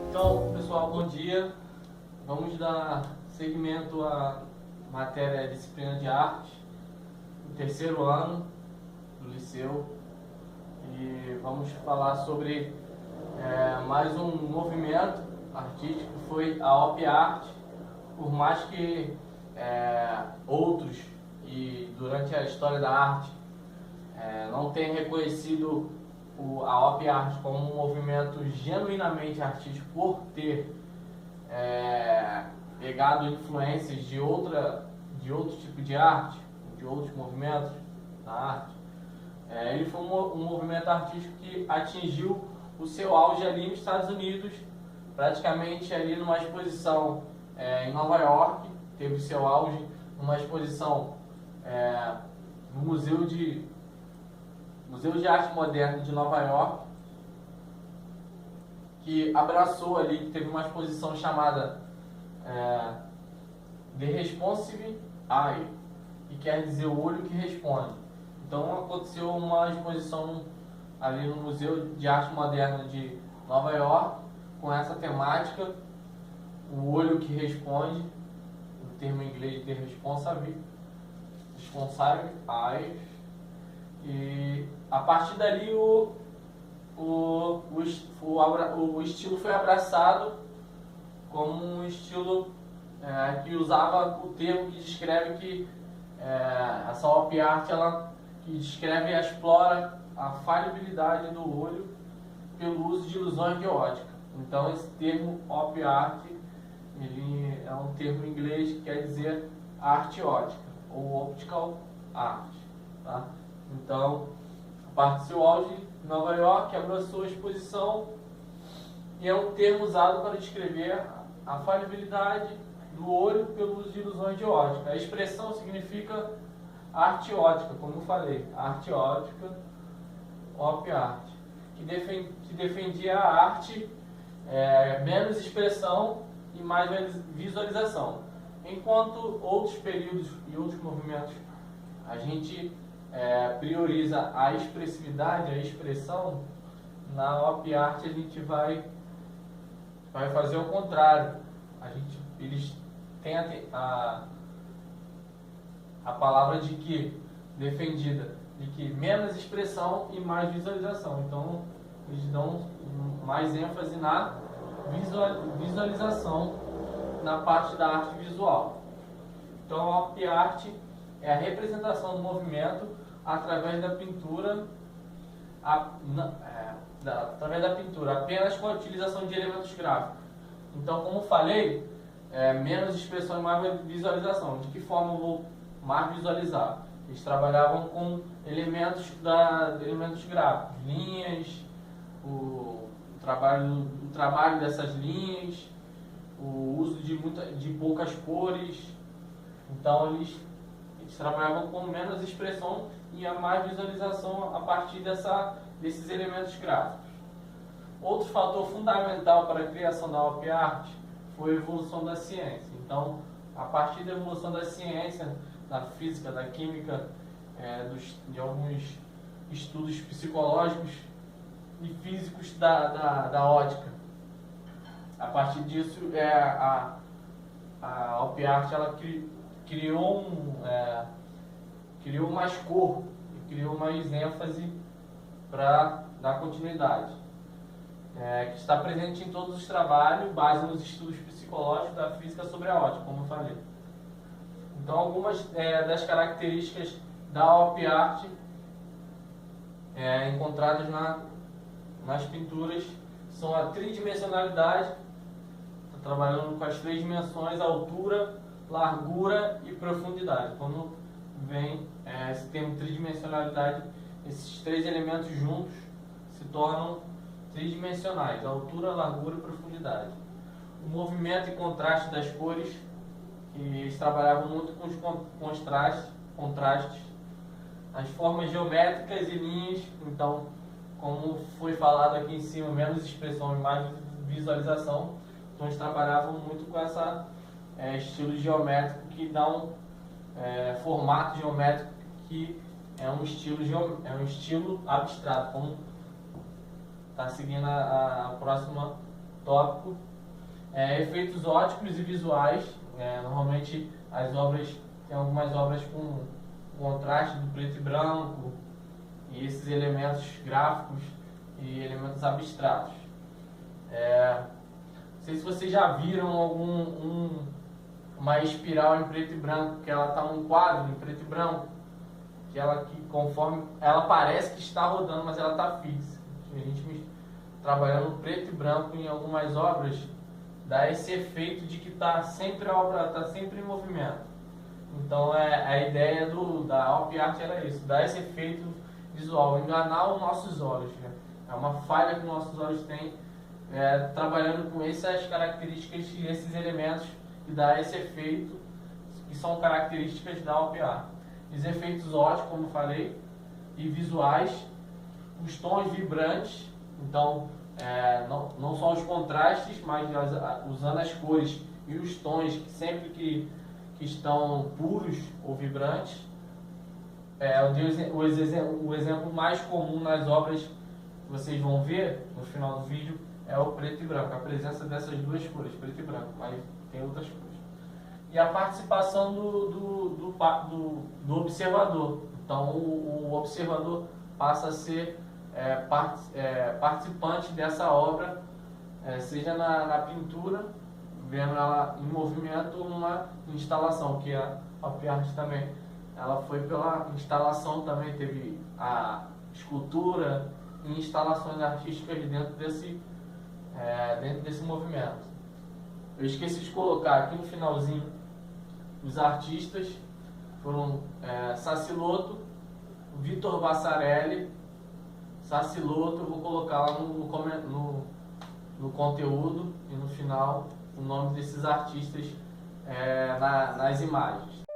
Então, pessoal, bom dia. Vamos dar seguimento à matéria disciplina de arte, no terceiro ano do liceu, e vamos falar sobre mais um movimento artístico, que foi a Op Art. Por mais que outros, e durante a história da arte, não tenham reconhecido a Op Art como um movimento genuinamente artístico por ter pegado influências de outro tipo de arte, de outros movimentos da arte, ele foi um movimento artístico que atingiu o seu auge ali nos Estados Unidos, praticamente ali numa exposição em Nova York, teve o seu auge numa exposição no Museu de Arte Moderna de Nova York, que abraçou ali, que teve uma exposição chamada The Responsive Eye, que quer dizer o olho que responde. Então aconteceu uma exposição ali no Museu de Arte Moderna de Nova York com essa temática, o olho que responde, o termo em inglês de responsive eye, e a partir dali o estilo foi abraçado como um estilo que usava o termo que descreve que essa Op Art, ela que descreve e explora a falibilidade do olho pelo uso de ilusões de ótica. Então esse termo Op Art, ele é um termo em inglês que quer dizer arte ótica, ou optical art, tá? Então, a partir do seu auge em Nova York, abraçou a exposição, e é um termo usado para descrever a falibilidade do olho pelo uso de ilusões de ótica. A expressão significa arte ótica, como eu falei, arte ótica, Op Art, que defendia a arte menos expressão e mais visualização. Enquanto outros períodos e outros movimentos, a gente prioriza a expressividade, a expressão, na Op Art a gente vai fazer o contrário. Eles têm a palavra de que defendida, de que menos expressão e mais visualização. Então eles dão mais ênfase na visualização, na parte da arte visual. Então a Op Art é a representação do movimento através da pintura, apenas com a utilização de elementos gráficos. Então, como falei, menos expressão e mais visualização. De que forma eu vou mais visualizar? Eles trabalhavam com elementos gráficos, linhas, o trabalho dessas linhas, o uso de poucas cores. Então eles trabalhavam com menos expressão e a mais visualização a partir desses elementos gráficos. Outro fator fundamental para a criação da Op Art foi a evolução da ciência. Então, a partir da evolução da ciência, da física, da química, de alguns estudos psicológicos e físicos da ótica, a partir disso a Op Art, ela criou mais cor e criou mais ênfase para dar continuidade, que está presente em todos os trabalhos, base nos estudos psicológicos da física sobre a ótica, como eu falei. Então, algumas das características da Op Art encontradas nas pinturas são a tridimensionalidade, está trabalhando com as três dimensões, altura, largura e profundidade. Quando vem esse termo tridimensionalidade, esses três elementos juntos se tornam tridimensionais: altura, largura e profundidade. O movimento e contraste das cores, que eles trabalhavam muito com os contrastes, as formas geométricas e linhas. Então, como foi falado aqui em cima, menos expressão e mais visualização. Então eles trabalhavam muito com essa estilo geométrico que dá um formato geométrico que é um estilo abstrato, como está seguindo a próxima tópico. Efeitos óticos e visuais. Normalmente as obras, tem algumas obras com contraste do preto e branco, e esses elementos gráficos e elementos abstratos. Não sei se vocês já viram uma espiral em preto e branco, que ela está num quadro em preto e branco, que conforme ela parece que está rodando, mas ela está fixa. A gente trabalhando preto e branco em algumas obras dá esse efeito de que a obra está sempre em movimento. Então a ideia da Alp Art era isso, dar esse efeito visual, enganar os nossos olhos, né? É uma falha que os nossos olhos têm, trabalhando com essas características e esses elementos que dá esse efeito, que são características da Alp Art. Os efeitos óticos, como eu falei, e visuais, os tons vibrantes, então não só os contrastes, mas usando as cores e os tons sempre que estão puros ou vibrantes. O exemplo mais comum nas obras que vocês vão ver no final do vídeo é o preto e branco, a presença dessas duas cores, preto e branco, mas tem outras cores. E a participação do observador. Então o observador passa a ser participante dessa obra, seja na pintura, vendo ela em movimento, ou numa instalação, que a Alp Art também. Ela foi pela instalação também, teve a escultura e instalações artísticas dentro desse movimento. Eu esqueci de colocar aqui no finalzinho os artistas, foram Sassilotto, Vitor Vassarelli. Sassilotto eu vou colocar lá no conteúdo e no final o nome desses artistas nas imagens.